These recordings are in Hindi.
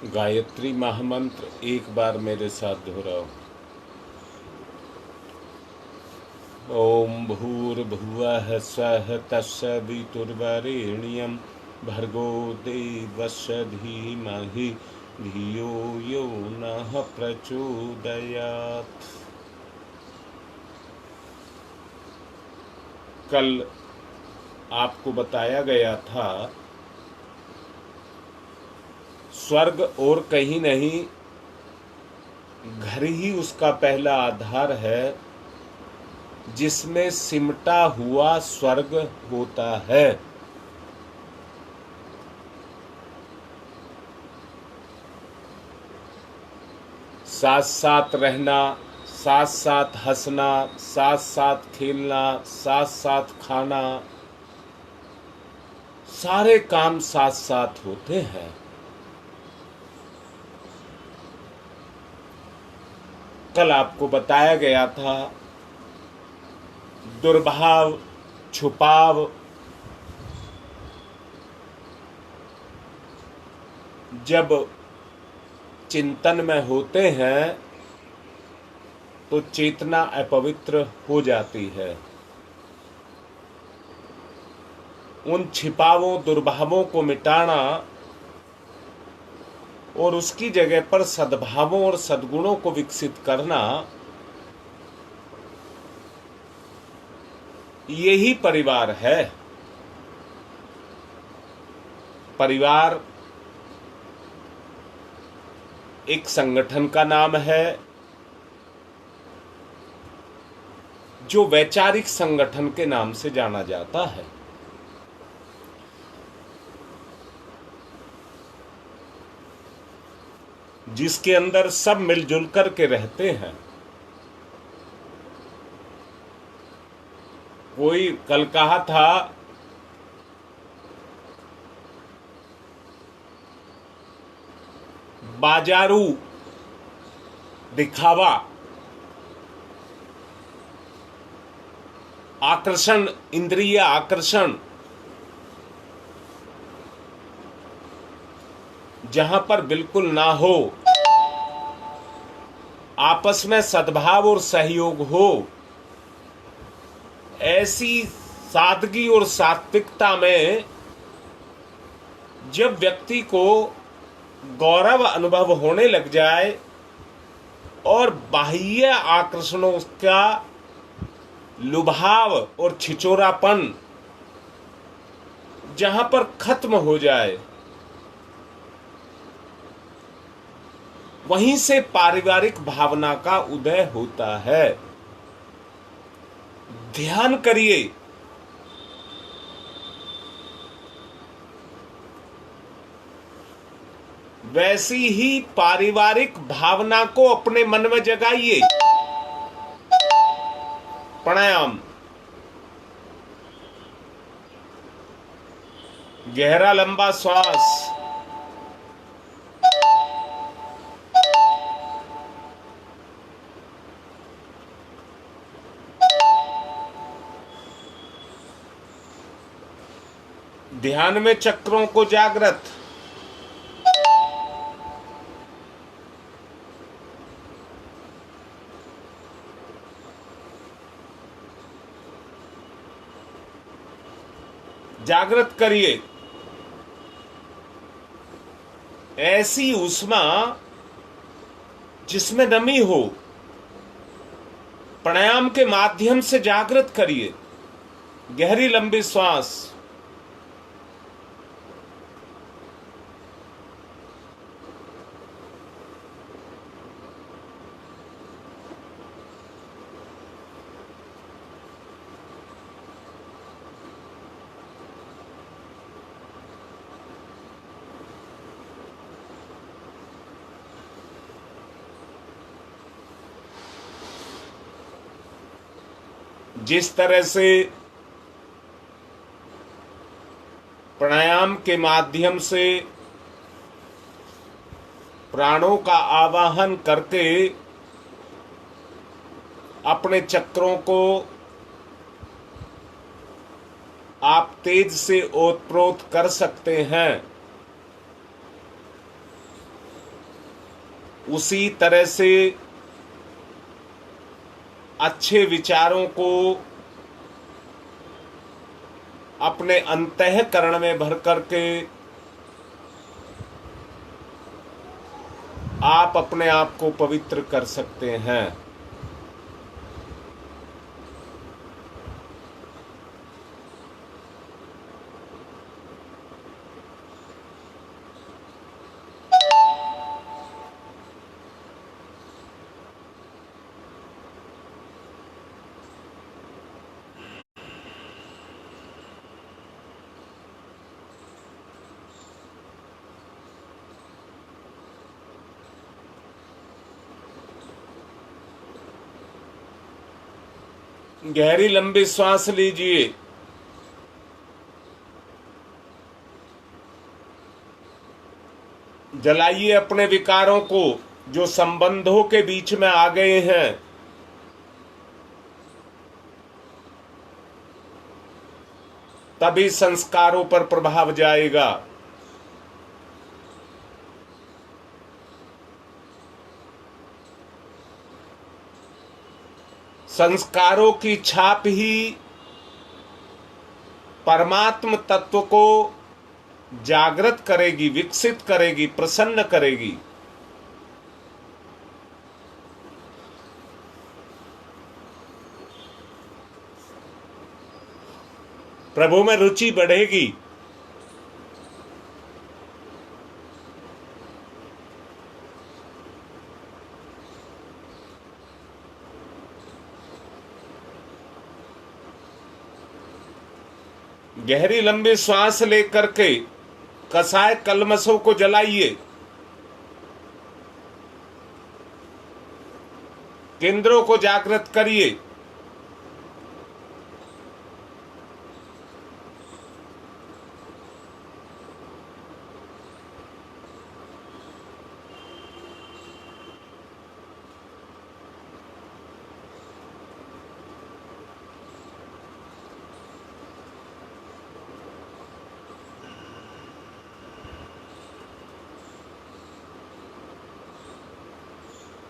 गायत्री महामंत्र एक बार मेरे साथ दोहराओ। ओम भूर्भुवः स्वः तत्सवितुर्वरेण्यं भर्गो देवस्य धीमहि धियो यो नः प्रचोदयात्। कल आपको बताया गया था स्वर्ग और कहीं नहीं, घर ही उसका पहला आधार है जिसमें सिमटा हुआ स्वर्ग होता है। साथ साथ रहना, साथ साथ हंसना, साथ साथ खेलना, साथ साथ खाना, सारे काम साथ साथ होते हैं। कल आपको बताया गया था दुर्भाव, छुपाव, जब चिंतन में होते हैं तो चेतना अपवित्र हो जाती है। उन छिपावों, दुर्भावों को मिटाना और उसकी जगह पर सद्भावों और सद्गुणों को विकसित करना, यही परिवार है। परिवार एक संगठन का नाम है जो वैचारिक संगठन के नाम से जाना जाता है। जिसके अंदर सब मिलजुल कर के रहते हैं। कोई कल कहा था बाजारू दिखावा, आकर्षण, इंद्रिय आकर्षण, जहां पर बिल्कुल ना हो, आपस में सद्भाव और सहयोग हो, ऐसी सादगी और सात्विकता में जब व्यक्ति को गौरव अनुभव होने लग जाए और बाह्य आकर्षणों का लुभाव और छिचोरापन जहां पर खत्म हो जाए, वहीं से पारिवारिक भावना का उदय होता है। ध्यान करिए, वैसी ही पारिवारिक भावना को अपने मन में जगाइए। प्राणायाम, गहरा लंबा श्वास, ध्यान में चक्रों को जागृत, जागृत करिए। ऐसी ऊष्मा जिसमें नमी हो, प्राणायाम के माध्यम से जागृत करिए। गहरी लंबी श्वास, जिस तरह से प्राणायाम के माध्यम से प्राणों का आवाहन करके अपने चक्रों को आप तेज से ओतप्रोत कर सकते हैं, उसी तरह से अच्छे विचारों को अपने अंतःकरण में भर करके आप अपने आप को पवित्र कर सकते हैं। गहरी लंबी सांस लीजिए। जलाइए अपने विकारों को जो संबंधों के बीच में आ गए हैं। तभी संस्कारों पर प्रभाव जाएगा। संस्कारों की छाप ही परमात्म तत्व को जागृत करेगी, विकसित करेगी, प्रसन्न करेगी। प्रभु में रुचि बढ़ेगी। गहरी लंबी सांस लेकर के कसाय कलमशों को जलाइए। केंद्रों को जागृत करिए।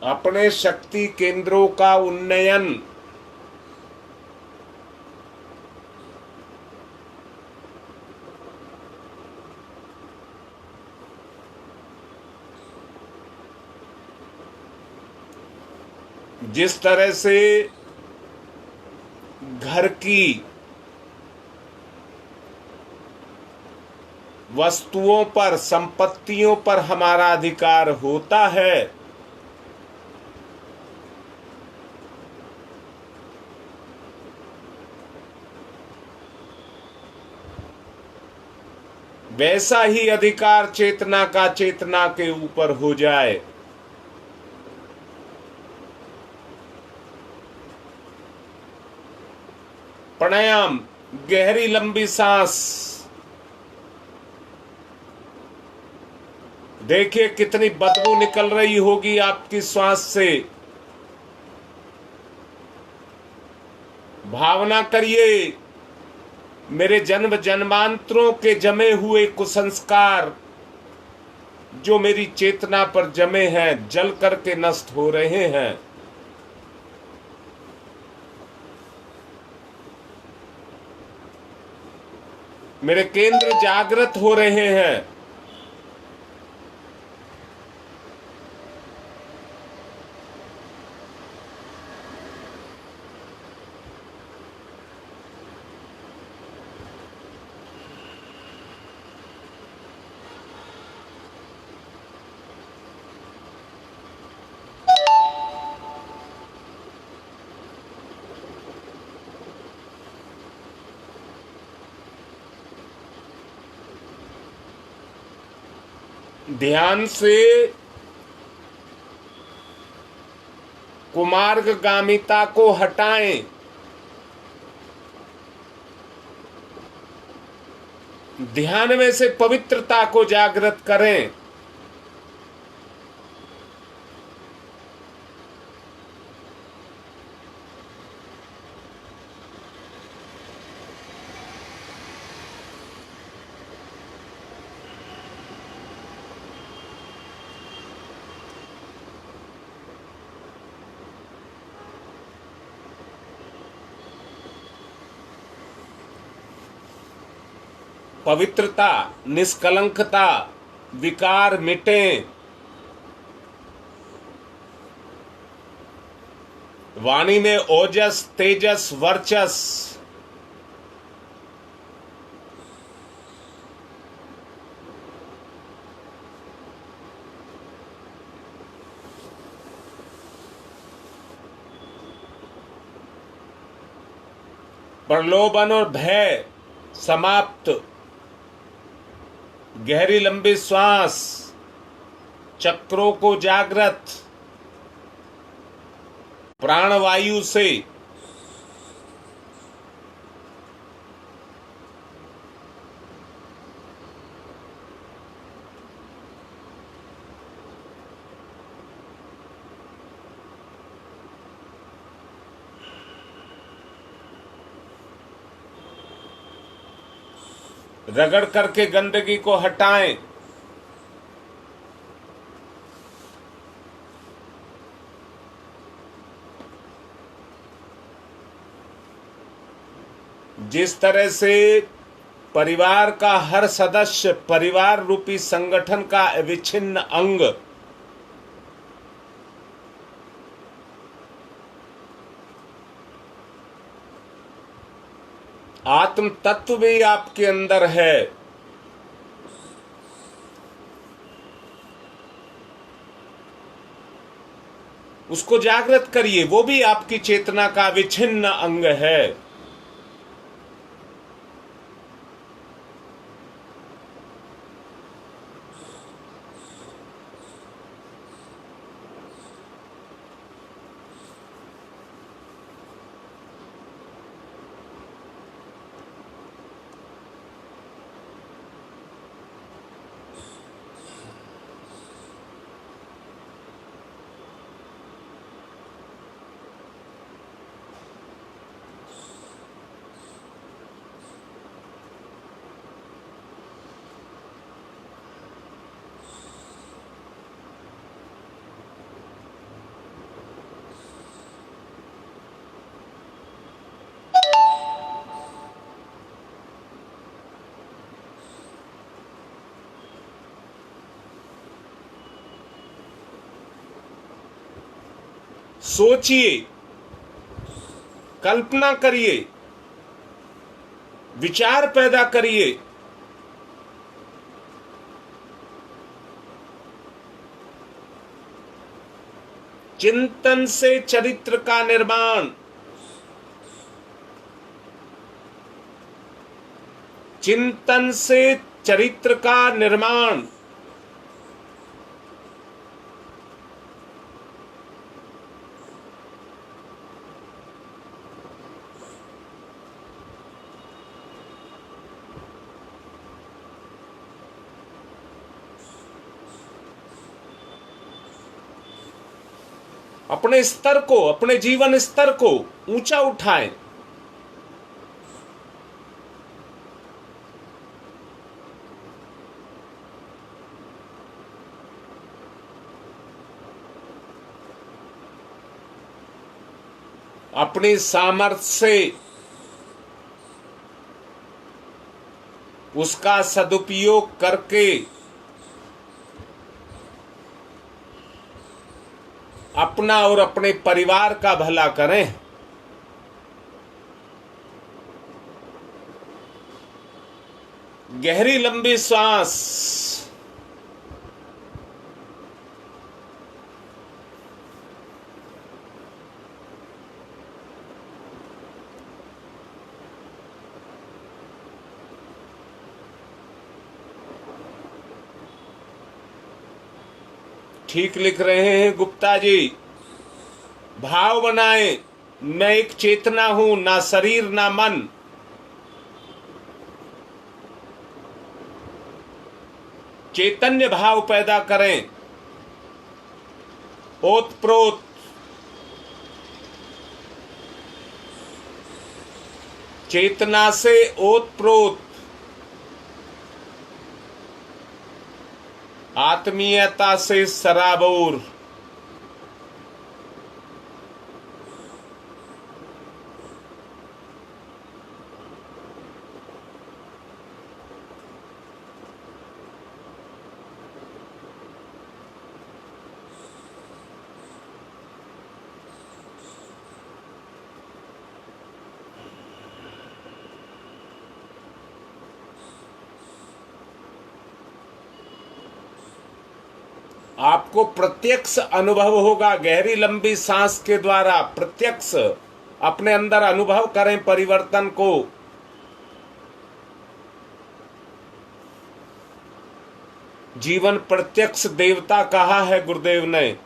अपने शक्ति केंद्रों का उन्नयन जिस तरह से घर की वस्तुओं पर, संपत्तियों पर हमारा अधिकार होता है, वैसा ही अधिकार चेतना का चेतना के ऊपर हो जाए। प्राणायाम, गहरी लंबी सांस। देखिए कितनी बदबू निकल रही होगी आपकी श्वास से। भावना करिए, मेरे जन्म जन्मांतरों के जमे हुए कुसंस्कार जो मेरी चेतना पर जमे हैं, जल करके नष्ट हो रहे हैं। मेरे केंद्र जागृत हो रहे हैं। ध्यान से कुमार्गगामिता को हटाएं। ध्यान में से पवित्रता को जागृत करें। पवित्रता, निष्कलंकता, विकार मिटें। वाणी में ओजस, तेजस, वर्चस। प्रलोभन और भय समाप्त। गहरी लंबी श्वास, चक्रों को जागृत, प्राणवायु से। रगड़ करके गंदगी को हटाएं। जिस तरह से परिवार का हर सदस्य परिवार रूपी संगठन का अविच्छिन्न अंग, आत्म तत्व भी आपके अंदर है। उसको जागृत करिए, वो भी आपकी चेतना का अविच्छिन्न अंग है। सोचिए, कल्पना करिए, विचार पैदा करिए। चिंतन से चरित्र का निर्माण, चिंतन से चरित्र का निर्माण। अपने स्तर को, अपने जीवन स्तर को ऊंचा उठाएं। अपनी सामर्थ्य से उसका सदुपयोग करके अपना और अपने परिवार का भला करें। गहरी लंबी सांस। ठीक लिख रहे हैं गुप्ता जी। भाव बनाएं, मैं एक चेतना हूं, ना शरीर ना मन। चैतन्य भाव पैदा करें। ओतप्रोत, चेतना से ओतप्रोत, आत्मीयता से सराबोर। आपको प्रत्यक्ष अनुभव होगा। गहरी लंबी सांस के द्वारा प्रत्यक्ष अपने अंदर अनुभव करें परिवर्तन को। जीवन प्रत्यक्ष देवता कहा है गुरुदेव ने।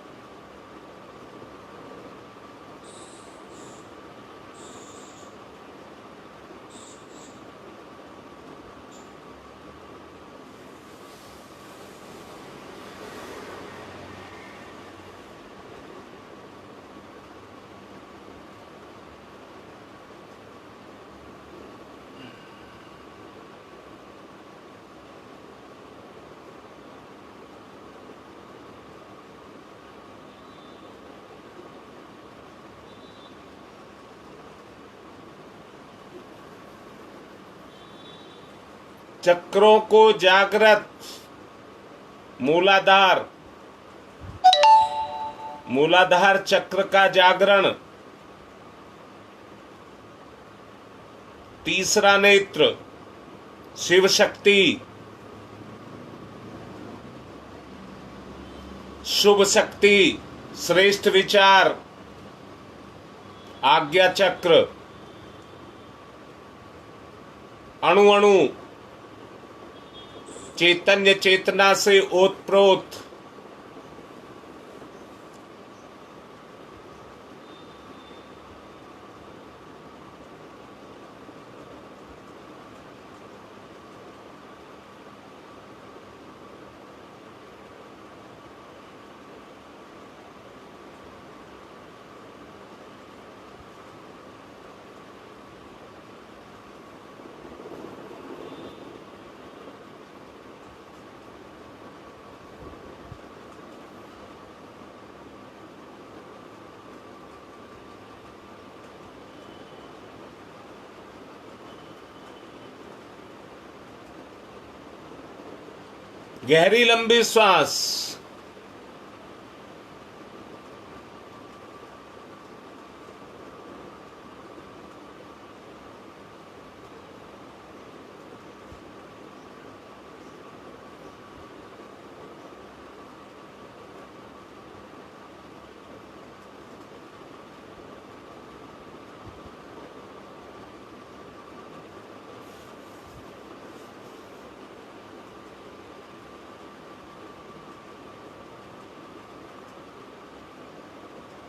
चक्रों को जागृत, मूलाधार चक्र का जागरण, तीसरा नेत्र शिव शक्ति, शुभ शक्ति, श्रेष्ठ विचार, आज्ञा चक्र, अणु अणु चैतन्य चेतना से ओतप्रोत, गहरी लंबी श्वास।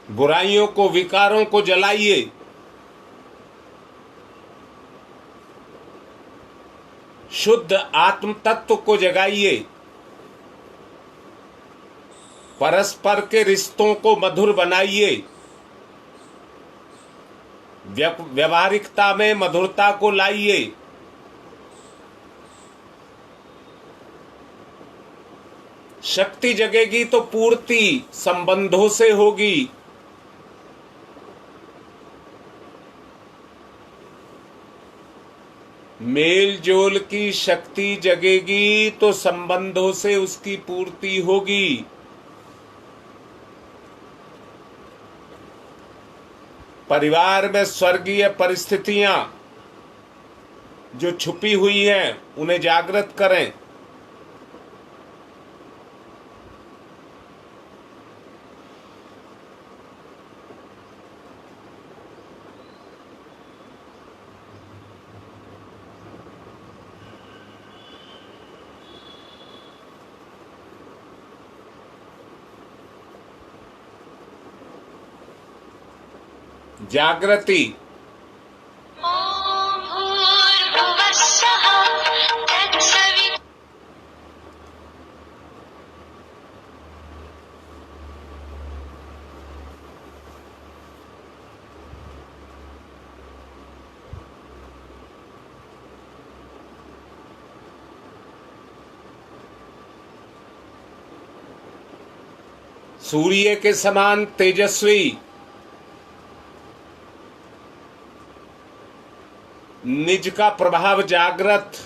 बुराइयों को, विकारों को जलाइए। शुद्ध आत्म तत्व को जगाइए। परस्पर के रिश्तों को मधुर बनाइए। व्यवहारिकता में मधुरता को लाइए। शक्ति जगेगी तो पूर्ति संबंधों से होगी। मेल जोल की शक्ति जगेगी तो संबंधों से उसकी पूर्ति होगी। परिवार में स्वर्गीय परिस्थितियां जो छुपी हुई हैं उन्हें जागृत करें। जागृति। सूर्य के समान तेजस्वी, निज का प्रभाव जागृत,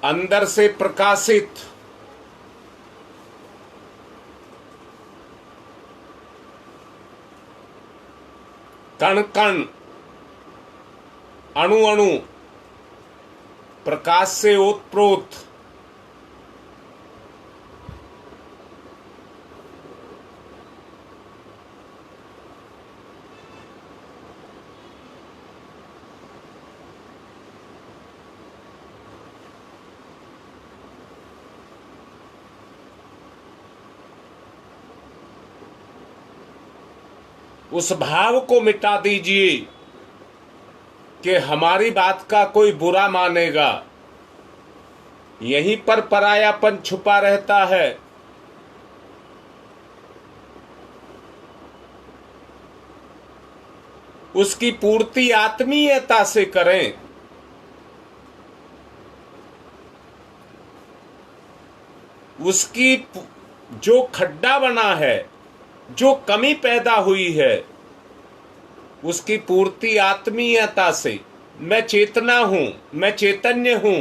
अंदर से प्रकाशित, कण कण अणु अणु प्रकाश से ओतप्रोत उस भाव को मिटा दीजिए कि हमारी बात का कोई बुरा मानेगा। यहीं पर परायापन छुपा रहता है। उसकी पूर्ति आत्मीयता से करें। उसकी जो खड्डा बना है, जो कमी पैदा हुई है, उसकी पूर्ति आत्मीयता से। मैं चेतना हूं, मैं चैतन्य हूं।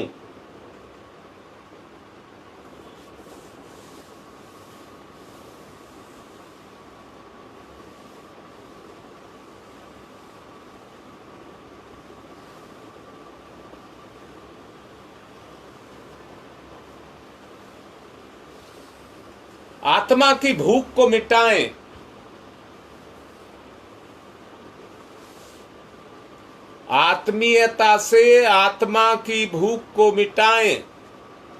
आत्मा की भूख को मिटाएं। आत्मीयता से आत्मा की भूख को मिटाएं।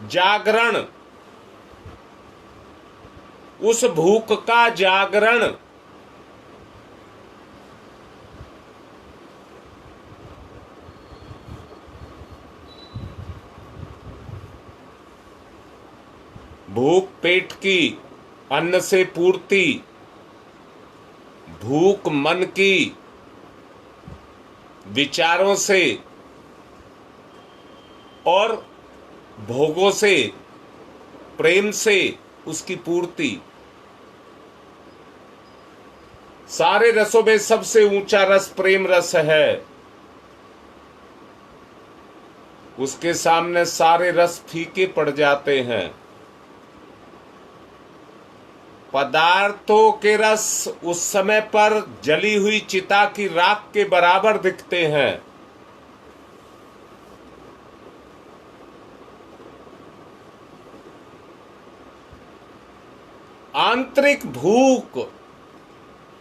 जागरण, उस भूख का जागरण। भूख पेट की, अन्न से पूर्ति। भूख मन की, विचारों से और भोगों से, प्रेम से उसकी पूर्ति। सारे रसों में सबसे ऊंचा रस प्रेम रस है। उसके सामने सारे रस फीके पड़ जाते हैं। पदार्थों के रस उस समय पर जली हुई चिता की राख के बराबर दिखते हैं। आंतरिक भूख,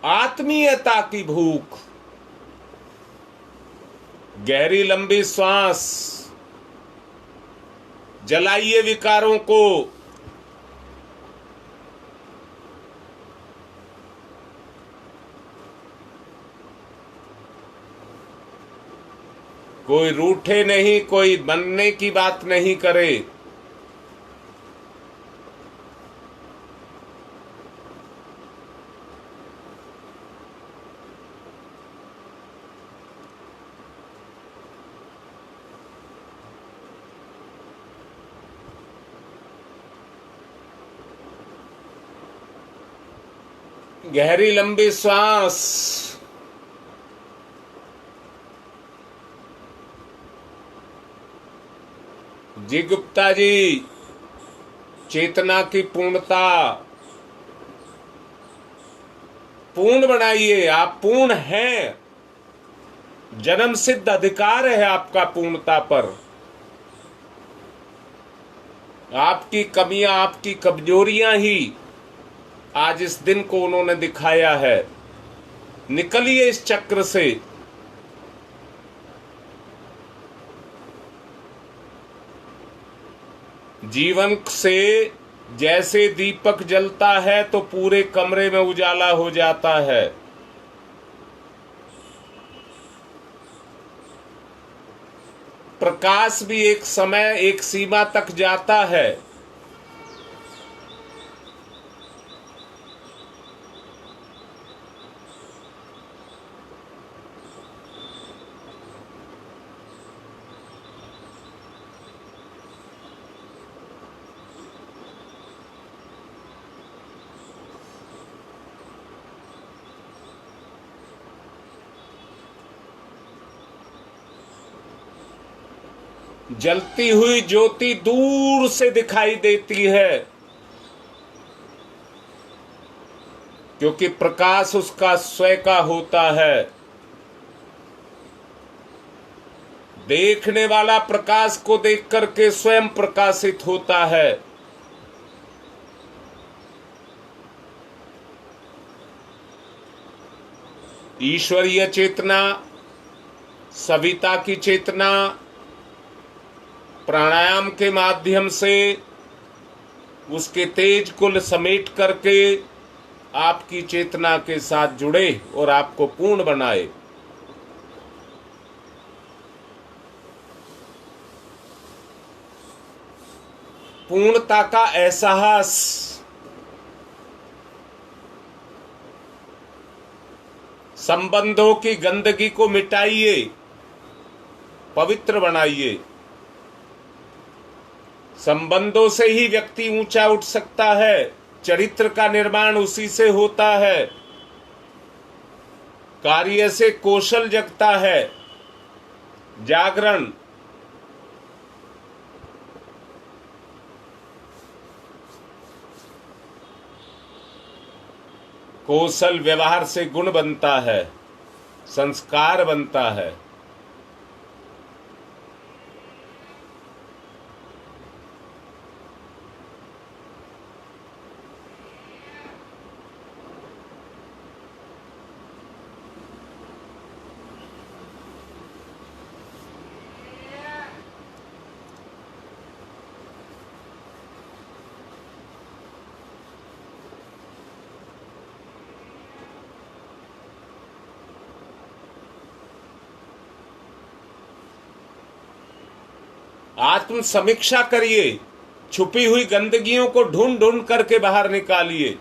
आत्मीयता की भूख। गहरी लंबी श्वास, जलाइए विकारों को। कोई रूठे नहीं, कोई बनने की बात नहीं करे। गहरी लंबी श्वास। जी गुप्ता जी, चेतना की पूर्णता पूर्ण बनाइए। आप पूर्ण हैं। जन्म सिद्ध अधिकार है आपका पूर्णता पर। आपकी कमियां, आपकी कमजोरियां ही आज इस दिन को उन्होंने दिखाया है। निकलिए इस चक्र से। जीवन से जैसे दीपक जलता है तो पूरे कमरे में उजाला हो जाता है। प्रकाश भी एक समय, एक सीमा तक जाता है। जलती हुई ज्योति दूर से दिखाई देती है, क्योंकि प्रकाश उसका स्वयं का होता है। देखने वाला प्रकाश को देख करके स्वयं प्रकाशित होता है। ईश्वरीय चेतना, सविता की चेतना प्राणायाम के माध्यम से उसके तेज को समेट करके आपकी चेतना के साथ जुड़े और आपको पूर्ण बनाए। पूर्णता का एहसास संबंधों की गंदगी को मिटाइए, पवित्र बनाइए। संबंधों से ही व्यक्ति ऊंचा उठ सकता है। चरित्र का निर्माण उसी से होता है। कार्य से कौशल जगता है। जागरण कौशल, व्यवहार से गुण बनता है, संस्कार बनता है। आत्म समीक्षा करिए, छुपी हुई गंदगियों को ढूंढ ढूंढ करके बाहर निकालिए।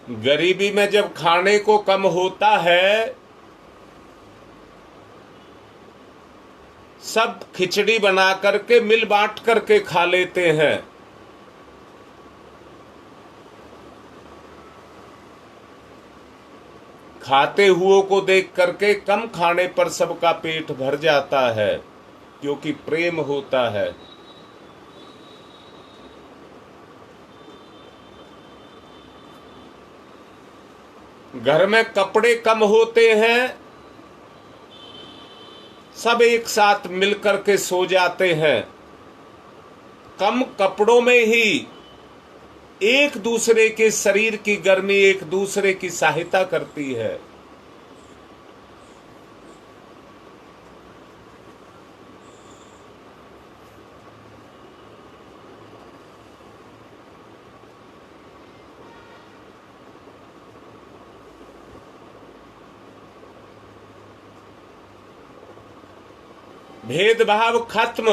गरीबी में जब खाने को कम होता है, सब खिचड़ी बना करके मिल बांट करके खा लेते हैं। खाते हुओं को देख करके कम खाने पर सबका पेट भर जाता है, क्योंकि प्रेम होता है। घर में कपड़े कम होते हैं, सब एक साथ मिलकर के सो जाते हैं। कम कपड़ों में ही एक दूसरे के शरीर की गर्मी एक दूसरे की सहायता करती है। भेदभाव खत्म,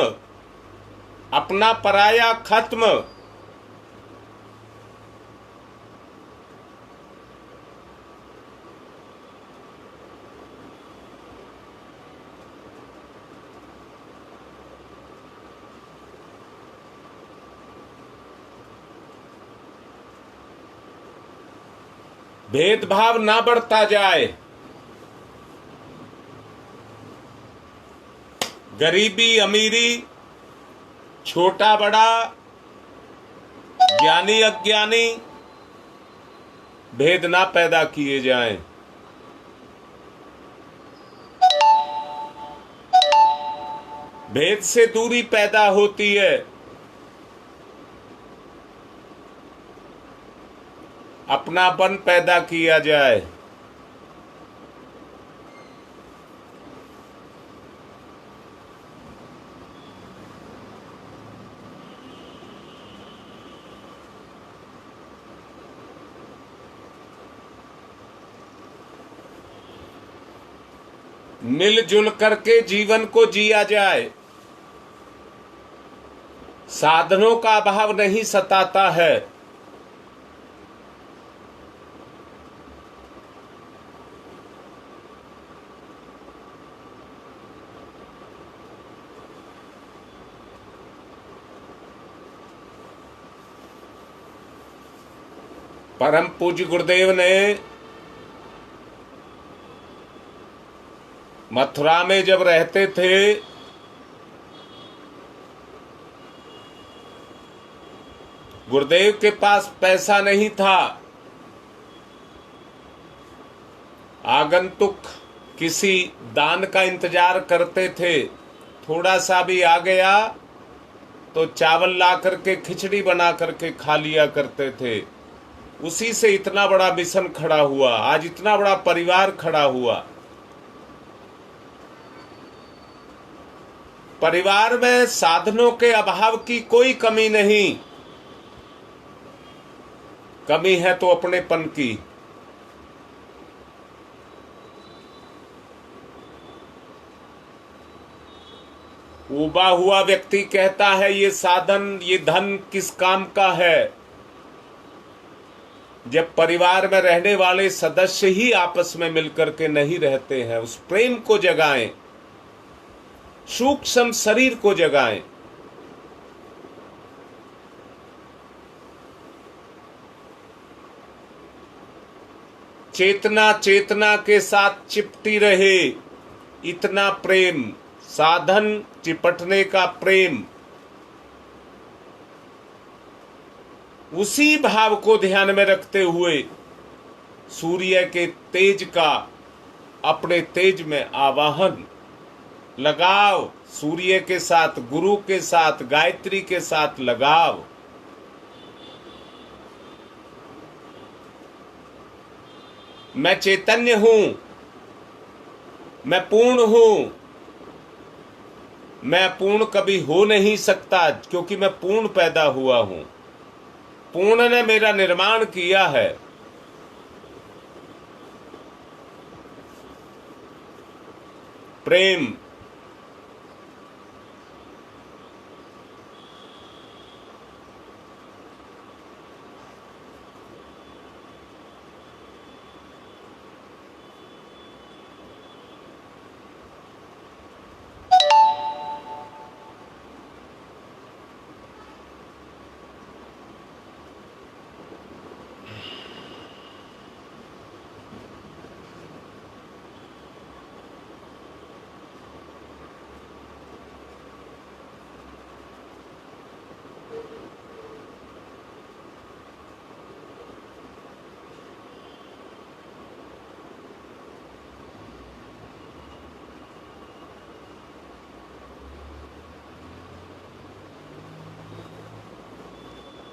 अपना पराया खत्म। भेदभाव ना बढ़ता जाए। गरीबी अमीरी, छोटा बड़ा, ज्ञानी अज्ञानी, भेद ना पैदा किए जाएं। भेद से दूरी पैदा होती है। अपनापन पैदा किया जाए। मिलजुल करके जीवन को जिया जाए। साधनों का अभाव नहीं सताता है। परम पूज्य गुरुदेव ने मथुरा में जब रहते थे गुरुदेव के पास पैसा नहीं था। आगंतुक किसी दान का इंतजार करते थे, थोड़ा सा भी आ गया तो चावल ला करके खिचड़ी बना करके खा लिया करते थे। उसी से इतना बड़ा मिशन खड़ा हुआ, आज इतना बड़ा परिवार खड़ा हुआ। परिवार में साधनों के अभाव की कोई कमी नहीं, कमी है तो अपनेपन की। उबा हुआ व्यक्ति कहता है ये साधन, ये धन किस काम का है, जब परिवार में रहने वाले सदस्य ही आपस में मिलकर के नहीं रहते हैं। उस प्रेम को जगाएं, सूक्ष्म शरीर को जगाएं। चेतना चेतना के साथ चिपटी रहे, इतना प्रेम, साधन चिपटने का प्रेम, उसी भाव को ध्यान में रखते हुए सूर्य के तेज का अपने तेज में आवाहन, लगाव सूर्य के साथ, गुरु के साथ, गायत्री के साथ लगाव। मैं चैतन्य हूं, मैं पूर्ण हूं। मैं पूर्ण कभी हो नहीं सकता क्योंकि मैं पूर्ण पैदा हुआ हूं। पूर्ण ने मेरा निर्माण किया है। प्रेम,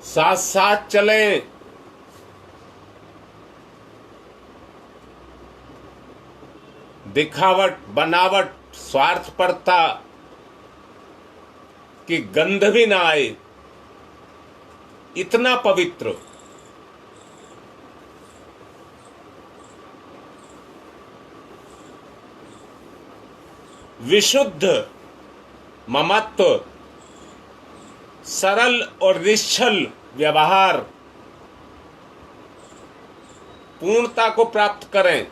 साथ साथ चलें। दिखावट, बनावट, स्वार्थपरता की गंध भी ना आए, इतना पवित्र। विशुद्ध ममत्व, सरल और निश्चल व्यवहार, पूर्णता को प्राप्त करें।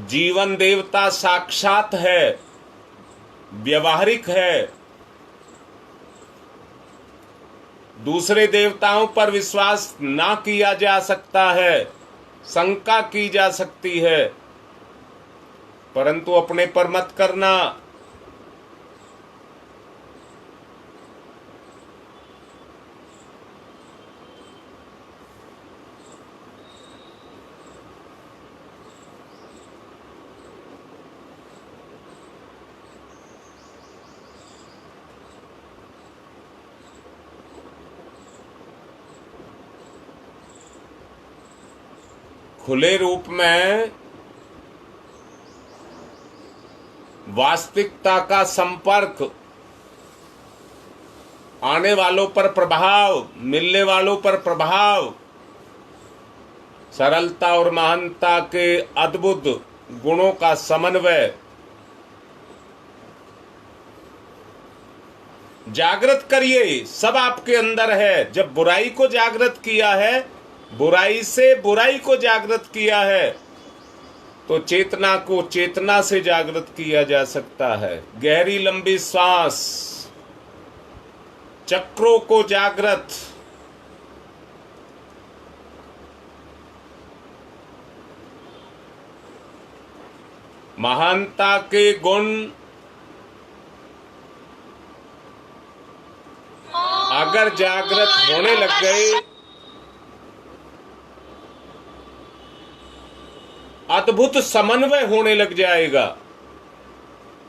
जीवन देवता साक्षात है, व्यवहारिक है। दूसरे देवताओं पर विश्वास ना किया जा सकता है, शंका की जा सकती है, परंतु अपने पर मत करना। खुले रूप में वास्तविकता का संपर्क, आने वालों पर प्रभाव, मिलने वालों पर प्रभाव, सरलता और महानता के अद्भुत गुणों का समन्वय। जागृत करिए, सब आपके अंदर है। जब बुराई को जागृत किया है, बुराई से बुराई को जागृत किया है, तो चेतना को चेतना से जागृत किया जा सकता है। गहरी लंबी सांस, चक्रों को जागृत, महानता के गुण अगर जागृत होने लग गए, अद्भुत समन्वय होने लग जाएगा।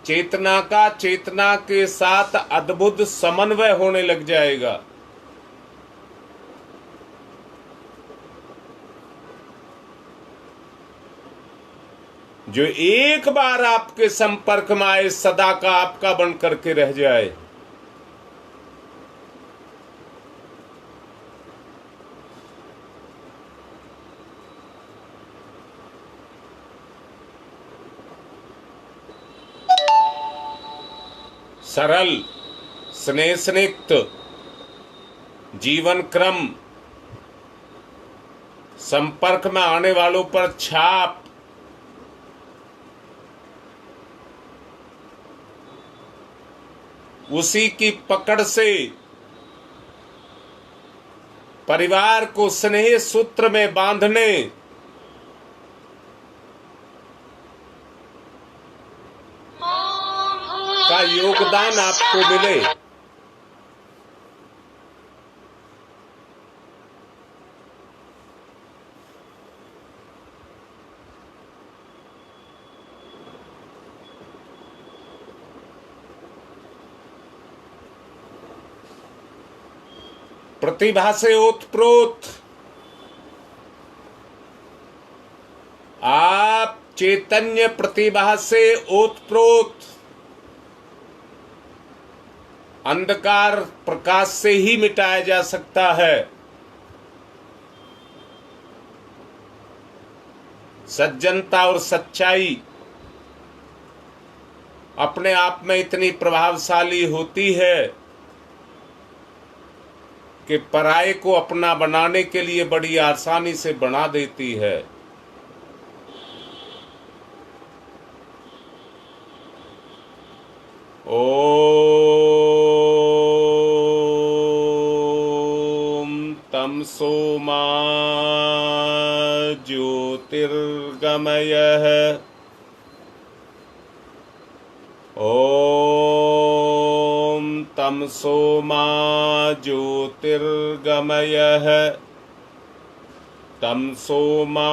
चेतना का चेतना के साथ अद्भुत समन्वय होने लग जाएगा। जो एक बार आपके संपर्क में आए, सदा का आपका बन करके रह जाए। सरल, स्नेह स्निग्ध जीवन क्रम, संपर्क में आने वालों पर छाप, उसी की पकड़ से परिवार को स्नेह सूत्र में बांधने का योगदान आपको मिले। प्रतिभा से ओतप्रोत आप चैतन्य प्रतिभा से ओतप्रोत अंधकार प्रकाश से ही मिटाया जा सकता है। सज्जनता और सच्चाई अपने आप में इतनी प्रभावशाली होती है कि पराये को अपना बनाने के लिए बड़ी आसानी से बना देती है। ओम तमसो मा ज्योतिर्गमयः। ओम तमसो मा ज्योतिर्गमयः। तमसो मा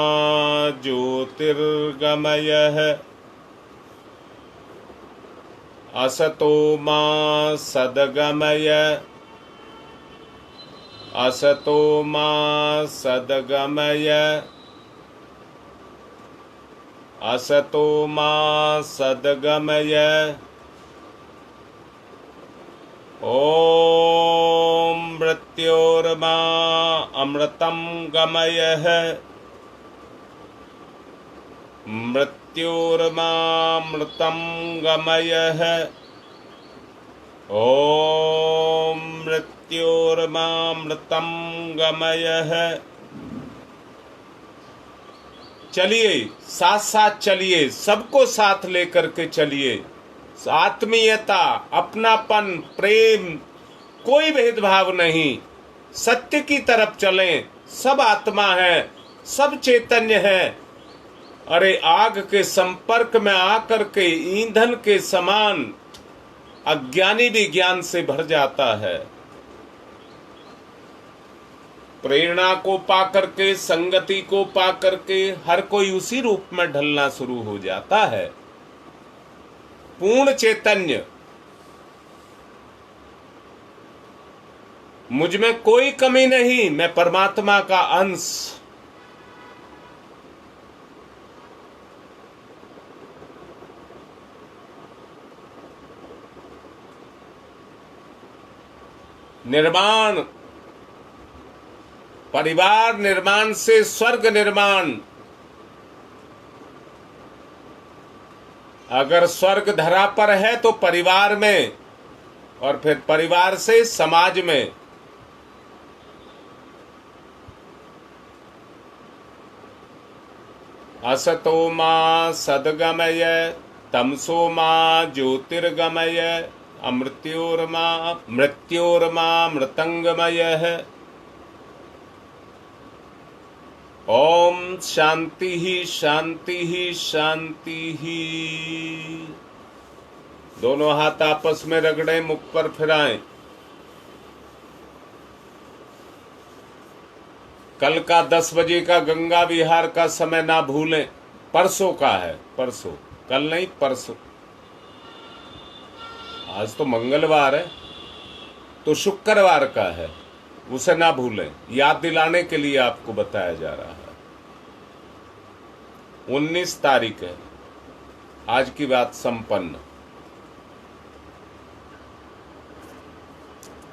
ज्योतिर्गमयः। असतो मा सद्गमय। असतो मा सद्गमय। असतो मा सद्गमय। ओम मृत्योर्मा अमृतं गमयः। मृत्योर्मामृतं गमयः। ओम मृत्योर्मामृतं गमयः। चलिए, साथ साथ चलिए, सबको साथ लेकर के चलिए। आत्मीयता, अपनापन, प्रेम, कोई भेदभाव नहीं, सत्य की तरफ चलें। सब आत्मा है, सब चैतन्य है। अरे आग के संपर्क में आकर के ईंधन के समान अज्ञानी भी ज्ञान से भर जाता है। प्रेरणा को पाकर के, संगति को पाकर के हर कोई उसी रूप में ढलना शुरू हो जाता है। पूर्ण चैतन्य, मुझ में कोई कमी नहीं, मैं परमात्मा का अंश। निर्माण, परिवार निर्माण से स्वर्ग निर्माण। अगर स्वर्ग धरा पर है तो परिवार में, और फिर परिवार से समाज में। असतो मा सद्गमय। तमसो मा ज्योतिर्गमय। मृत्योर्मा मृतंगमयः। ओम शांति ही शांति ही शांति ही। दोनों हाथ आपस में रगड़ें, मुख पर फिराएं। कल का 10 बजे का गंगा विहार का समय ना भूलें। परसों का है, परसों, कल नहीं, परसों। आज तो मंगलवार है, तो शुक्रवार का है, उसे ना भूलें। याद दिलाने के लिए आपको बताया जा रहा है। 19 तारीख है, आज की बात संपन्न।